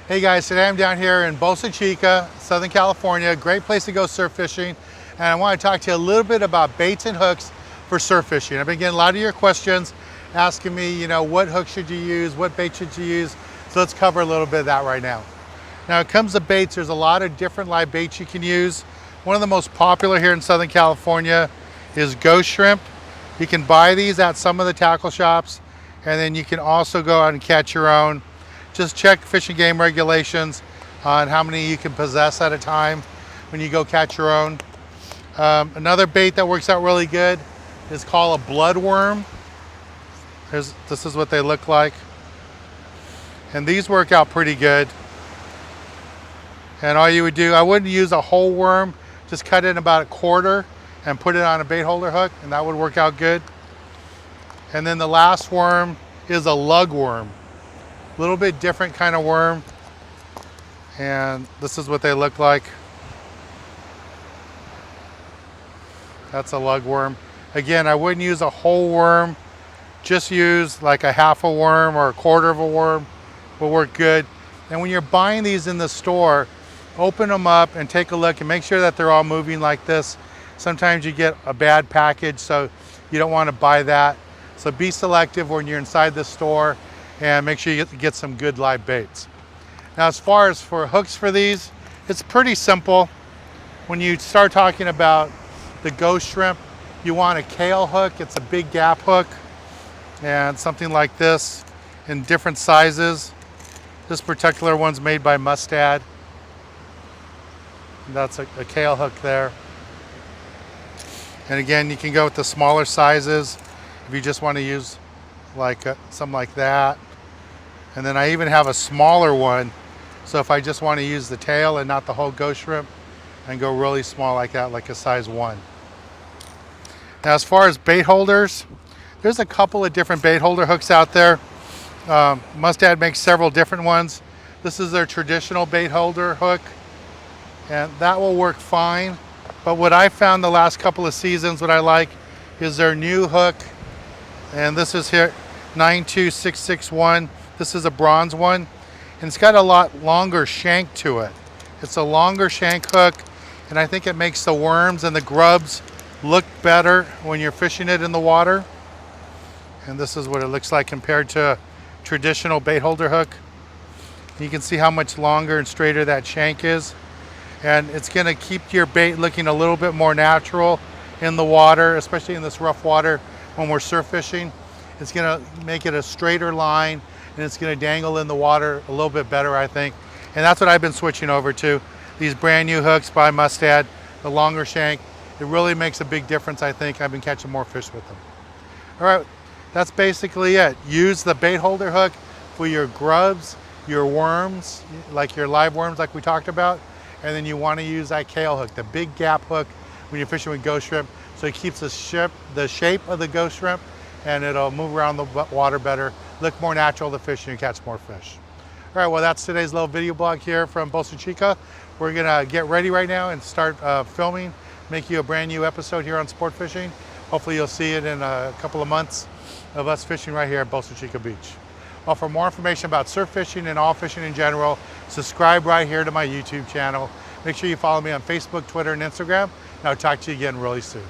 Hey guys, today I'm down here in Boca Chica, Southern California. Great place to go surf fishing. And I want to talk to you a little bit about baits and hooks for surf fishing. I've been getting a lot of your questions asking me, what hook should you use? What bait should you use? So let's cover a little bit of that right now. Now, when it comes to baits, there's a lot of different live baits you can use. One of the most popular here in Southern California is ghost shrimp. You can buy these at some of the tackle shops, and then you can also go out and catch your own. Just check Fish and Game regulations on how many you can possess at a time when you go catch your own. Another bait that works out really good is called a blood worm. This is what they look like. And these work out pretty good. And all you would do, I wouldn't use a whole worm, just cut it about a quarter and put it on a bait holder hook, and that would work out good. And then the last worm is a lug worm. A little bit different kind of worm. And this is what they look like. That's a lug worm. Again, I wouldn't use a whole worm. Just use like a half a worm or a quarter of a worm will work good. And when you're buying these in the store, open them up and take a look and make sure that they're all moving like this. Sometimes you get a bad package, so you don't want to buy that. So be selective when you're inside the store and make sure you get some good live baits. Now, as far as for hooks for these, it's pretty simple. When you start talking about the ghost shrimp, you want a kale hook. It's a big gap hook, and something like this in different sizes. This particular one's made by Mustad. That's a kale hook there. And again, you can go with the smaller sizes if you just want to use like something like that. And then I even have a smaller one, so if I just want to use the tail and not the whole ghost shrimp, I can go really small like that, like a size 1. Now, as far as bait holders, there's a couple of different bait holder hooks out there. Mustad makes several different ones. This is their traditional bait holder hook, and that will work fine. But what I found the last couple of seasons, what I like is their new hook, and this is here 92661. This is a bronze one, and it's got a lot longer shank to it. It's a longer shank hook, and I think it makes the worms and the grubs look better when you're fishing it in the water. And this is what it looks like compared to a traditional bait holder hook. You can see how much longer and straighter that shank is. And it's gonna keep your bait looking a little bit more natural in the water, especially in this rough water when we're surf fishing. It's gonna make it a straighter line, and it's gonna dangle in the water a little bit better, I think. And that's what I've been switching over to. These brand new hooks by Mustad, the longer shank. It really makes a big difference, I think. I've been catching more fish with them. All right, that's basically it. Use the bait holder hook for your grubs, your worms, like your live worms like we talked about. And then you want to use that kale hook, the big gap hook when you're fishing with ghost shrimp. So it keeps the shape of the ghost shrimp, and it'll move around the water better, look more natural to fish, and you catch more fish. All right, well, that's today's little video blog here from Boca Chica. We're gonna get ready right now and start filming, make you a brand new episode here on Sport Fishing. Hopefully you'll see it in a couple of months of us fishing right here at Boca Chica Beach. Well, for more information about surf fishing and all fishing in general, subscribe right here to my YouTube channel. Make sure you follow me on Facebook, Twitter, and Instagram. And I'll talk to you again really soon.